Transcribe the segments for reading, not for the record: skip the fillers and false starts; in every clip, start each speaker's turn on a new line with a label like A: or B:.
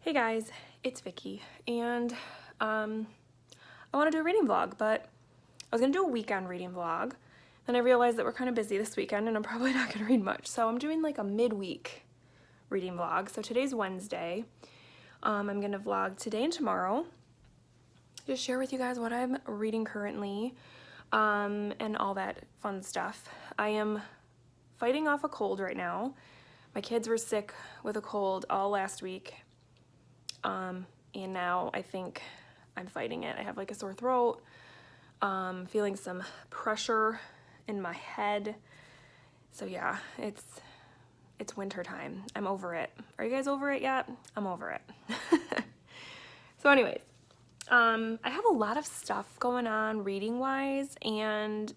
A: Hey guys, it's Vicky, and I want to do a reading vlog, but I was going to do a weekend reading vlog, then I realized that we're kind of busy this weekend and I'm probably not going to read much, so I'm doing like a midweek reading vlog. So today's Wednesday. I'm going to vlog today and tomorrow, just share with you guys what I'm reading currently, and all that fun stuff. I am fighting off a cold right now. My kids were sick with a cold all last week. And now I think I'm fighting it. I have like a sore throat, feeling some pressure in my head. So yeah, it's winter time. I'm over it. Are you guys over it yet? I'm over it. So anyways, I have a lot of stuff going on reading wise, and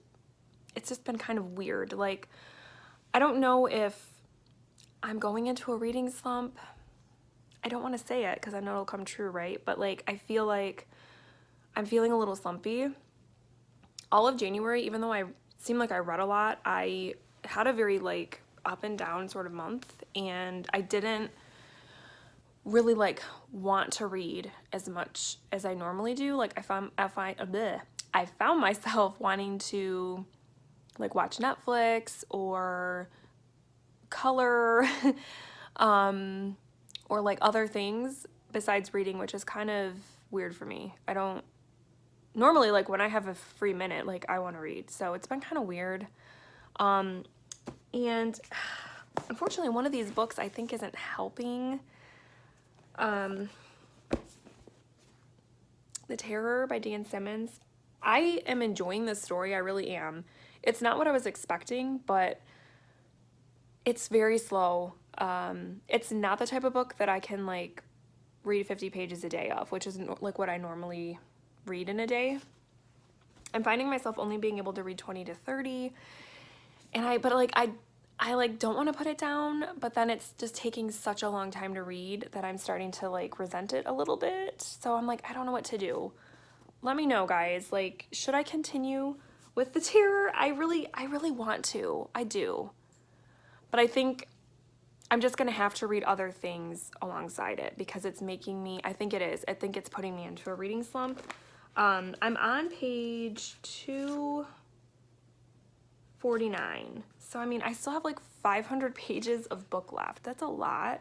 A: it's just been kind of weird. Like, I don't know if I'm going into a reading slump. I don't want to say it because I know it'll come true, right? But like, I feel like I'm feeling a little slumpy. All of January, even though I seemed like I read a lot, I had a very like up and down sort of month, and I didn't really like want to read as much as I normally do. Like I found myself wanting to like watch Netflix or color, or like other things besides reading, which is kind of weird for me. I don't normally, like when I have a free minute, like I want to read. So it's been kind of weird. And unfortunately one of these books I think isn't helping. The Terror by Dan Simmons. I am enjoying this story. I really am. It's not what I was expecting, but it's very slow. It's not the type of book that I can like read 50 pages a day of, which isn't like what I normally read in a day. I'm finding myself only being able to read 20 to 30, and I like don't want to put it down, but then it's just taking such a long time to read that I'm starting to like resent it a little bit. So I'm like, I don't know what to do. Let me know, guys. Like, should I continue with The Terror? I really want to. I do. But I think I'm just gonna have to read other things alongside it because it's making me, I think it's putting me into a reading slump. I'm on page 249. So I mean, I still have like 500 pages of book left. That's a lot.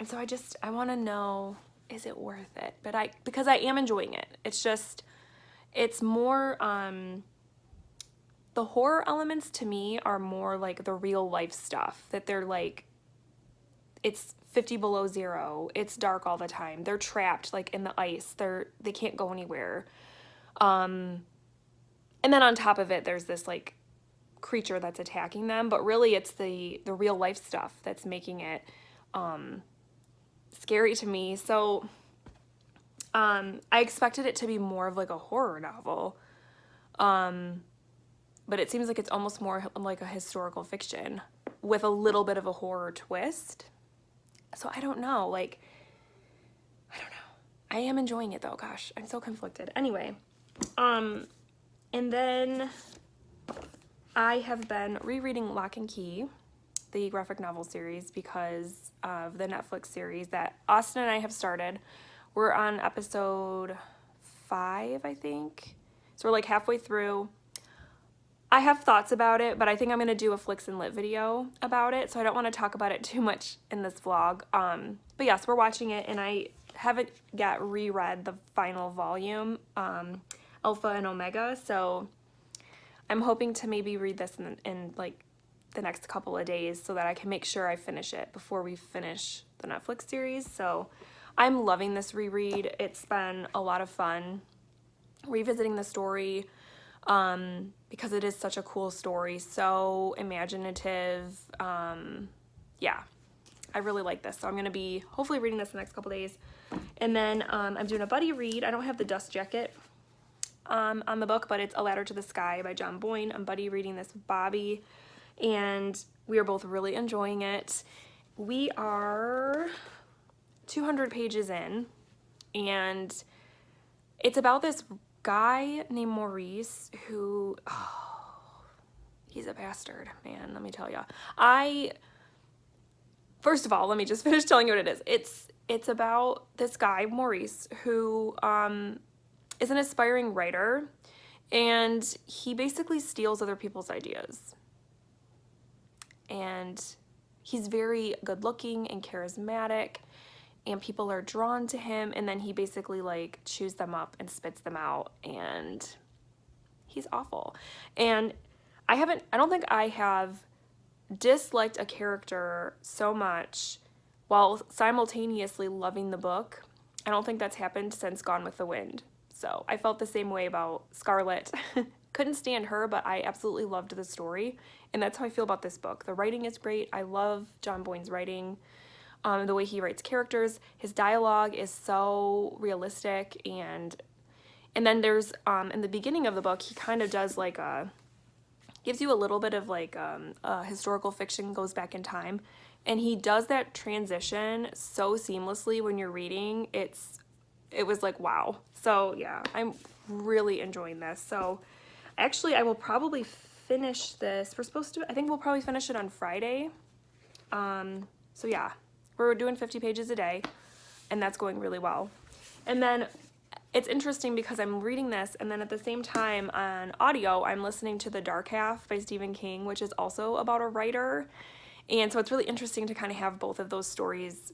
A: And so I wanna know, is it worth it? But because I am enjoying it. It's just, it's more, the horror elements to me are more like the real life stuff, that they're like, it's 50 below zero, it's dark all the time, they're trapped like in the ice, they can't go anywhere, and then on top of it there's this like creature that's attacking them, but really it's the real life stuff that's making it scary to me. So I expected it to be more of like a horror novel, but it seems like it's almost more like a historical fiction with a little bit of a horror twist. So I don't know, like, I don't know. I am enjoying it though, gosh, I'm so conflicted. Anyway, and then I have been rereading Locke and Key, the graphic novel series, because of the Netflix series that Austin and I have started. We're on episode 5, I think. So we're like halfway through. I have thoughts about it, but I think I'm going to do a Flicks and Lit video about it, so I don't want to talk about it too much in this vlog. But yes, we're watching it, and I haven't yet reread the final volume, Alpha and Omega, so I'm hoping to maybe read this in like the next couple of days so that I can make sure I finish it before we finish the Netflix series. So I'm loving this reread. It's been a lot of fun revisiting the story, because it is such a cool story, so imaginative. Yeah, I really like this. So I'm going to be hopefully reading this the next couple days. And then I'm doing a buddy read. I don't have the dust jacket on the book, but it's A Ladder to the Sky by John Boyne. I'm buddy reading this with Bobby, and we are both really enjoying it. We are 200 pages in, and it's about this guy named Maurice who, he's a bastard, man, let me tell ya. First of all, let me just finish telling you what it is. it's about this guy, Maurice, who is an aspiring writer, and he basically steals other people's ideas. And he's very good looking and charismatic, and people are drawn to him, and then he basically like chews them up and spits them out, and he's awful. And I don't think I have disliked a character so much while simultaneously loving the book. I don't think that's happened since Gone with the Wind. So I felt the same way about Scarlett. Couldn't stand her, but I absolutely loved the story. And that's how I feel about this book. The writing is great. I love John Boyne's writing. The way he writes characters. His dialogue is so realistic. And then there's, in the beginning of the book, he kind of does like gives you a little bit of like historical fiction, goes back in time. And he does that transition so seamlessly when you're reading. It was like, wow. So yeah, I'm really enjoying this. So actually I will probably finish this. I think we'll probably finish it on Friday. So yeah, we're doing 50 pages a day, and that's going really well. And then it's interesting because I'm reading this, and then at the same time on audio, I'm listening to The Dark Half by Stephen King, which is also about a writer. And so it's really interesting to kind of have both of those stories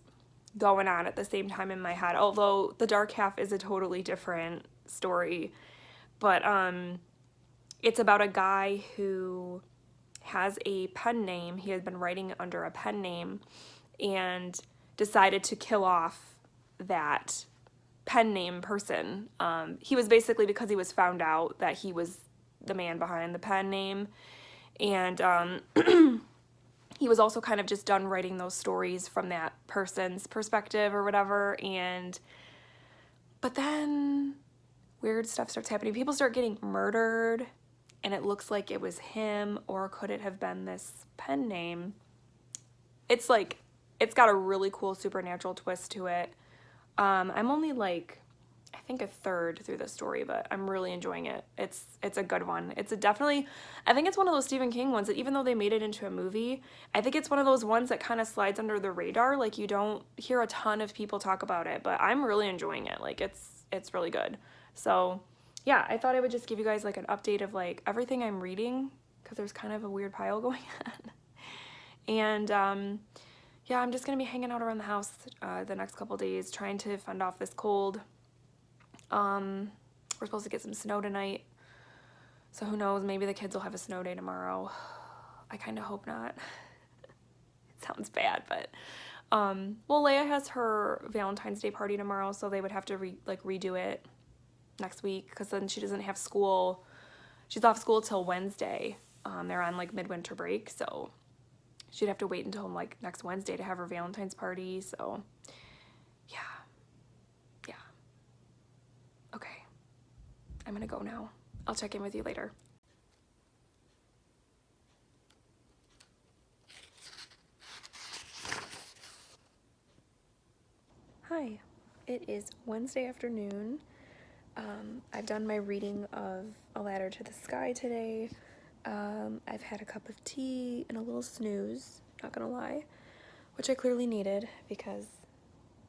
A: going on at the same time in my head, although The Dark Half is a totally different story. But it's about a guy who has a pen name. He has been writing under a pen name and decided to kill off that pen name person. He was basically, because he was found out that he was the man behind the pen name, and he was also kind of just done writing those stories from that person's perspective or whatever. But then weird stuff starts happening. People start getting murdered, and it looks like it was him, or could it have been this pen name? It's like, it's got a really cool supernatural twist to it. I'm only like, I think a third through the story, but I'm really enjoying it. It's a good one. I think it's one of those Stephen King ones that even though they made it into a movie, I think it's one of those ones that kind of slides under the radar. Like, you don't hear a ton of people talk about it, but I'm really enjoying it. Like, it's really good. So yeah, I thought I would just give you guys like an update of like everything I'm reading, because there's kind of a weird pile going on. And yeah, I'm just going to be hanging out around the house the next couple days, trying to fend off this cold. We're supposed to get some snow tonight, so who knows, maybe the kids will have a snow day tomorrow. I kind of hope not. It sounds bad, but well, Leia has her Valentine's Day party tomorrow, so they would have to redo it next week, because then she doesn't have school. She's off school till Wednesday. They're on like midwinter break, so she'd have to wait until like next Wednesday to have her Valentine's party. So yeah. Okay, I'm gonna go now. I'll check in with you later. Hi, it is Wednesday afternoon. I've done my reading of A Ladder to the Sky today. I've had a cup of tea and a little snooze, not gonna lie, which I clearly needed because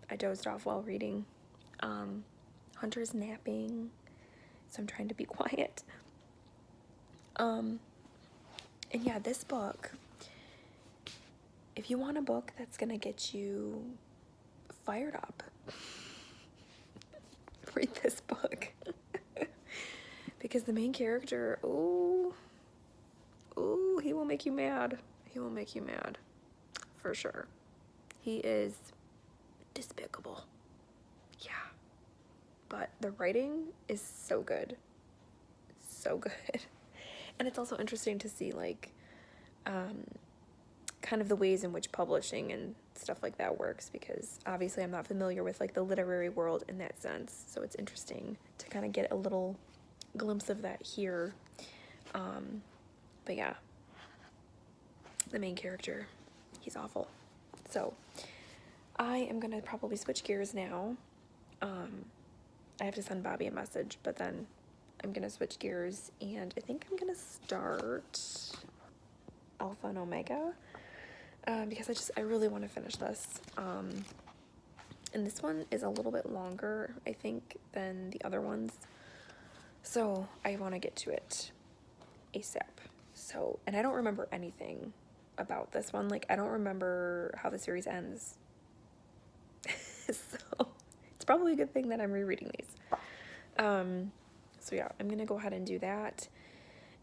A: I dozed off while reading. Hunter's napping, so I'm trying to be quiet. And yeah, this book, if you want a book that's gonna get you fired up, read this book. Because the main character, ooh, he will make you mad. He will make you mad, for sure. He is despicable. Yeah. But the writing is so good. So good. And it's also interesting to see, like, kind of the ways in which publishing and stuff like that works, because obviously I'm not familiar with, like, the literary world in that sense. So it's interesting to kind of get a little glimpse of that here. But yeah, the main character, he's awful. So I am gonna probably switch gears now. I have to send Bobby a message, but then I'm gonna switch gears, and I think I'm gonna start Alpha and Omega, because I really want to finish this. And this one is a little bit longer, I think, than the other ones. So I want to get to it ASAP. So, and I don't remember anything about this one. Like, I don't remember how the series ends. So it's probably a good thing that I'm rereading these. So yeah, I'm gonna go ahead and do that.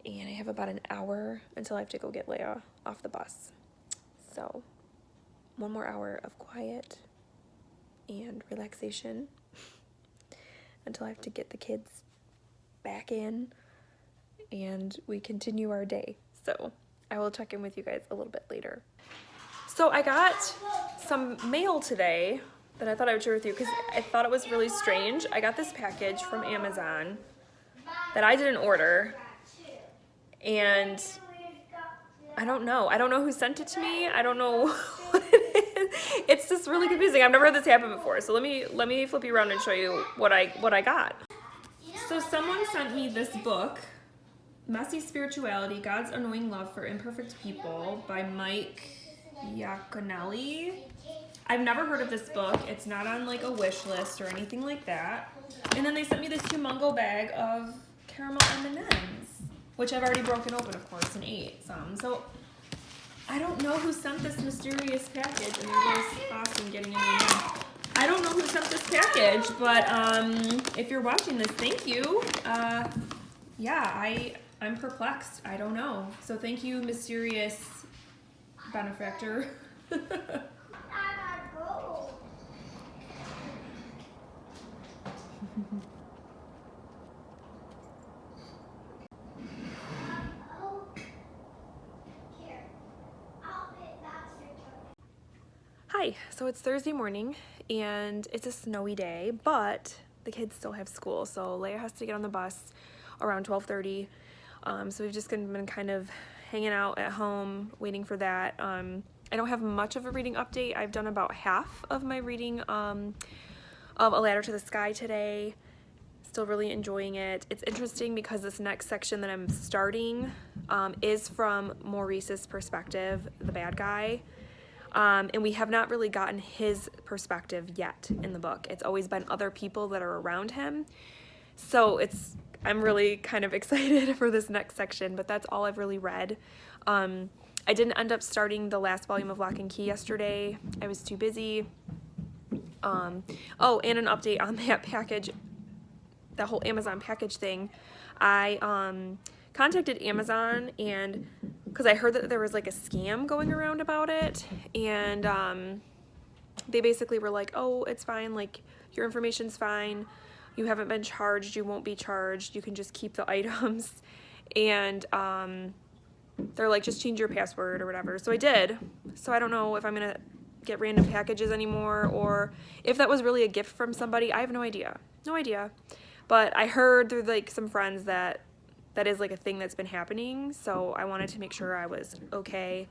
A: And I have about an hour until I have to go get Leia off the bus. So 1 more hour of quiet and relaxation until I have to get the kids back in and we continue our day. So I will check in with you guys a little bit later. So I got some mail today that I thought I would share with you because I thought it was really strange. I got this package from Amazon that I didn't order, and I don't know who sent it to me. I don't know what it is. It's just really confusing. I've never had this happen before. So let me flip you around and show you what I got. So someone sent me this book, Messy Spirituality, God's Annoying Love for Imperfect People by Mike Yaconelli. I've never heard of this book. It's not on like a wish list or anything like that. And then they sent me this humongo bag of caramel M&Ms, which I've already broken open, of course, and ate some. So I don't know who sent this mysterious package, and it was awesome getting it in. I don't know who sent this package, but if you're watching this, thank you. Yeah, I'm perplexed. I don't know. So thank you, mysterious benefactor. Hi, so it's Thursday morning and it's a snowy day, but the kids still have school, so Leia has to get on the bus around 12:30. So we've just been kind of hanging out at home waiting for that. I don't have much of a reading update. I've done about half of my reading of A Ladder to the Sky today. Still really enjoying it. It's interesting because this next section that I'm starting is from Maurice's perspective, the bad guy. And we have not really gotten his perspective yet in the book. It's always been other people that are around him. So I'm really kind of excited for this next section, but that's all I've really read. I didn't end up starting the last volume of Locke and Key yesterday. I was too busy. Oh, and an update on that package, that whole Amazon package thing. I contacted Amazon and because I heard that there was like a scam going around about it, and they basically were like, oh, it's fine, like your information's fine, you haven't been charged, you won't be charged, you can just keep the items, and they're like, just change your password or whatever. So I did. So I don't know if I'm gonna get random packages anymore or if that was really a gift from somebody. I have no idea, but I heard through like some friends that is like a thing that's been happening, so I wanted to make sure I was okay,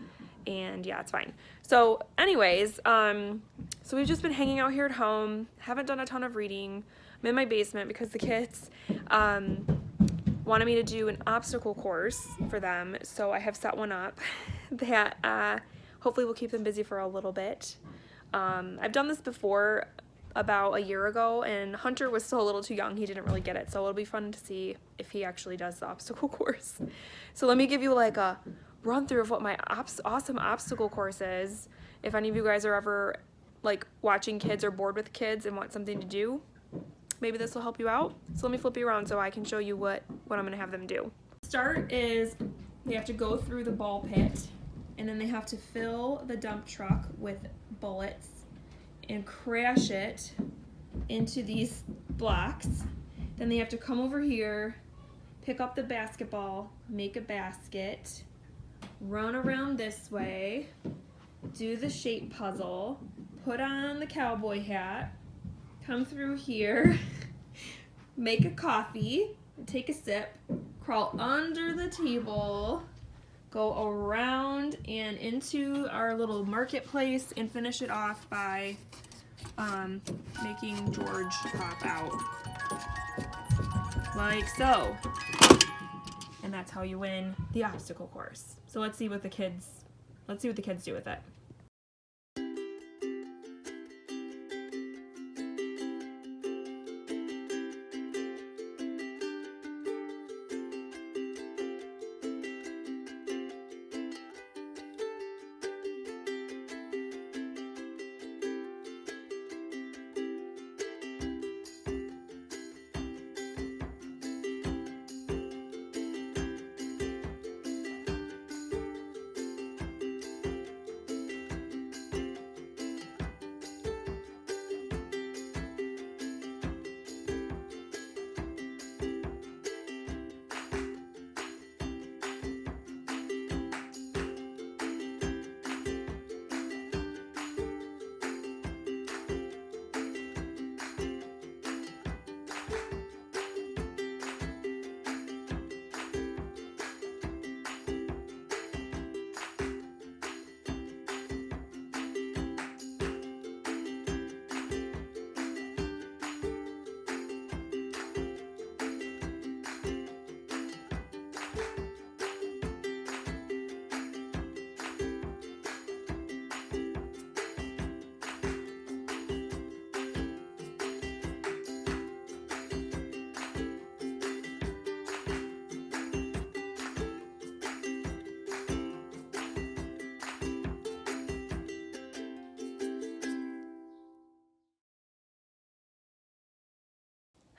A: and yeah, it's fine. So anyways, so we've just been hanging out here at home, haven't done a ton of reading. I'm in my basement because the kids wanted me to do an obstacle course for them, so I have set one up that hopefully will keep them busy for a little bit. I've done this before about a year ago, and Hunter was still a little too young. He didn't really get it, so it'll be fun to see if he actually does the obstacle course. So let me give you like a run through of what my awesome obstacle course is. If any of you guys are ever like watching kids or bored with kids and want something to do, maybe this will help you out. So let me flip you around so I can show you what I'm gonna have them do. Start is they have to go through the ball pit, and then they have to fill the dump truck with bullets and crash it into these blocks. Then they have to come over here, pick up the basketball, make a basket, run around this way, do the shape puzzle, put on the cowboy hat, come through here, make a coffee, take a sip, crawl under the table, go around and into our little marketplace, and finish it off by making George pop out. Like so. And that's how you win the obstacle course. So let's see what the kids do with it.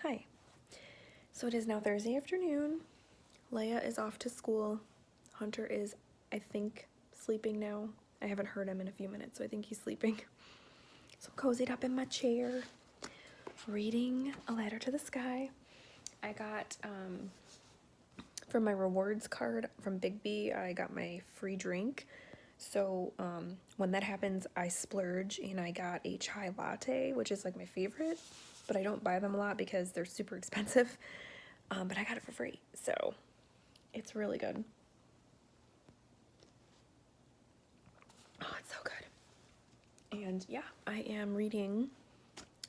A: Hi. So it is now Thursday afternoon. Leia is off to school. Hunter is, I think, sleeping now. I haven't heard him in a few minutes, so I think he's sleeping. So cozied up in my chair, reading A Ladder to the Sky. I got, for my rewards card from Bigby, I got my free drink. So when that happens, I splurge and I got a chai latte, which is like my favorite, but I don't buy them a lot because they're super expensive. But I got it for free, so it's really good. Oh, it's so good. And yeah, I am reading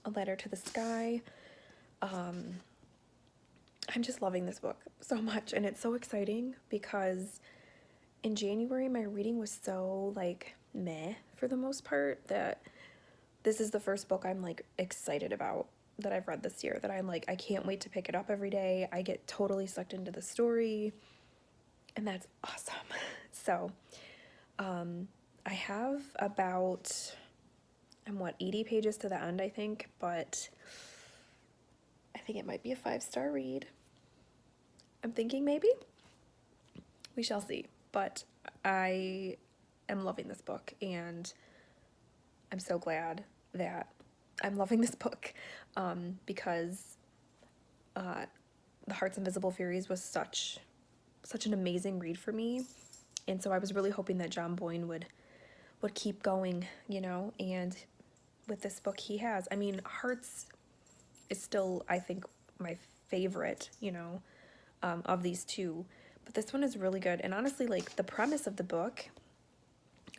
A: A Letter to the Sky. I'm just loving this book so much, and it's so exciting because in January my reading was so like meh for the most part that this is the first book I'm like excited about that I've read this year, that I'm like, I can't wait to pick it up every day. I get totally sucked into the story, and that's awesome. So I have about, I'm 80 pages to the end, I think, but I think it might be a 5-star read. I'm thinking maybe. We shall see. But I am loving this book, and I'm so glad that I'm loving this book because The Heart's Invisible Furies was such an amazing read for me. And so I was really hoping that John Boyne would keep going, you know, and with this book he has. I mean, Hearts is still, I think, my favorite, you know, of these two. But this one is really good. And honestly, like, the premise of the book,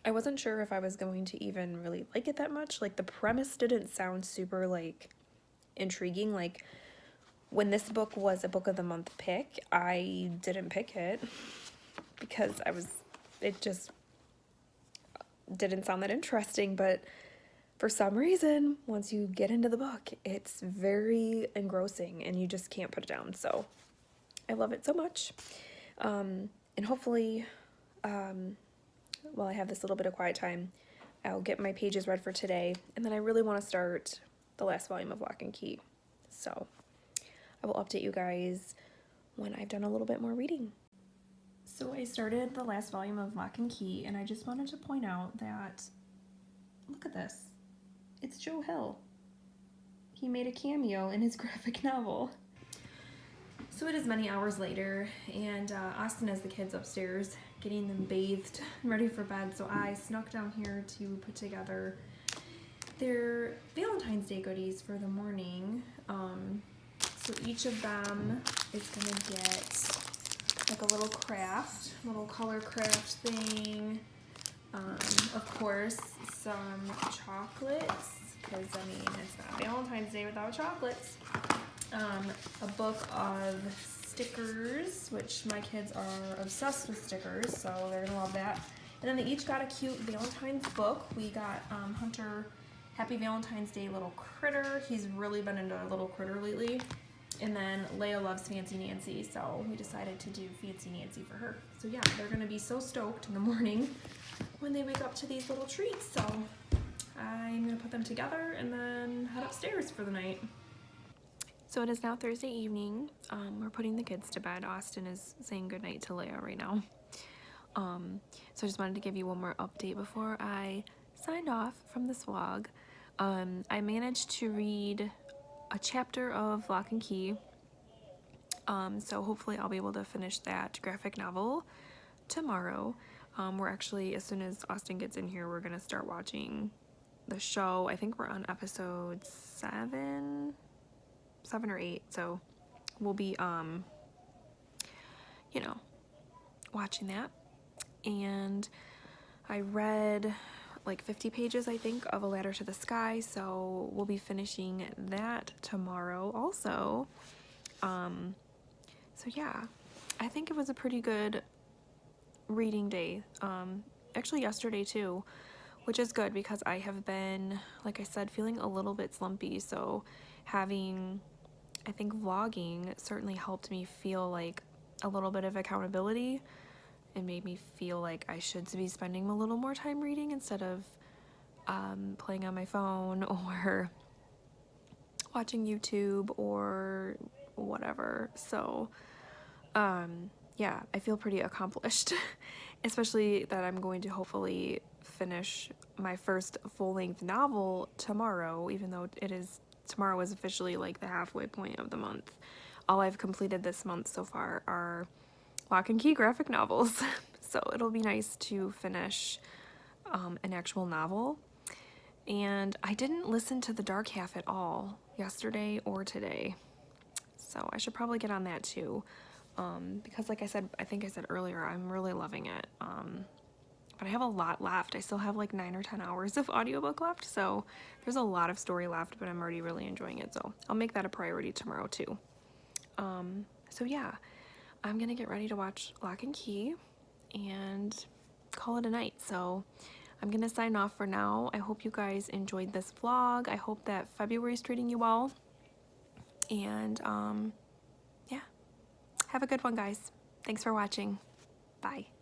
A: I wasn't sure if I was going to even really like it that much. Like, the premise didn't sound super, like, intriguing. Like, when this book was a book of the month pick, I didn't pick it because it just didn't sound that interesting. But for some reason, once you get into the book, it's very engrossing and you just can't put it down. So I love it so much. And hopefully, while I have this little bit of quiet time, I'll get my pages read for today. And then I really want to start the last volume of Lock and Key. So I will update you guys when I've done a little bit more reading. So I started the last volume of Lock and Key, and I just wanted to point out that, look at this. It's Joe Hill. He made a cameo in his graphic novel. So it is many hours later, and Austin has the kids upstairs, getting them bathed and ready for bed, so I snuck down here to put together their Valentine's Day goodies for the morning. So each of them is going to get like a little color craft thing. Of course, some chocolates, because I mean, it's not Valentine's Day without chocolates. A book of stickers, which my kids are obsessed with stickers, so they're gonna love that. And then they each got a cute Valentine's book. We got Hunter Happy Valentine's Day Little Critter. He's really been into Little Critter lately. And then Leia loves Fancy Nancy, so we decided to do Fancy Nancy for her. So yeah, they're gonna be so stoked in the morning when they wake up to these little treats. So I'm gonna put them together and then head upstairs for the night. So it is now Thursday evening. We're putting the kids to bed. Austin is saying goodnight to Leia right now. So I just wanted to give you one more update before I signed off from this vlog. I managed to read a chapter of Lock and Key. So hopefully I'll be able to finish that graphic novel tomorrow. We're actually, as soon as Austin gets in here, we're gonna start watching the show. I think we're on episode 7 or 8, so we'll be you know, watching that. And I read like 50 pages, I think, of A Ladder to the Sky, so we'll be finishing that tomorrow also. So yeah, I think it was a pretty good reading day. Actually yesterday too, which is good because I have been, like I said, feeling a little bit slumpy, so having, I think, vlogging certainly helped me feel like a little bit of accountability. It made me feel like I should be spending a little more time reading instead of playing on my phone or watching YouTube or whatever. So, yeah, I feel pretty accomplished, especially that I'm going to hopefully finish my first full-length novel tomorrow, even though tomorrow is officially like the halfway point of the month. All I've completed this month so far are Lock and Key graphic novels. So it'll be nice to finish an actual novel. And I didn't listen to The Dark Half at all yesterday or today. So I should probably get on that too. Because like I think I said earlier, I'm really loving it. But I have a lot left. I still have like 9 or 10 hours of audiobook left. So there's a lot of story left, but I'm already really enjoying it. So I'll make that a priority tomorrow too. So yeah, I'm gonna get ready to watch Lock and Key and call it a night. So I'm gonna sign off for now. I hope you guys enjoyed this vlog. I hope that February's treating you well. And yeah, have a good one, guys. Thanks for watching. Bye.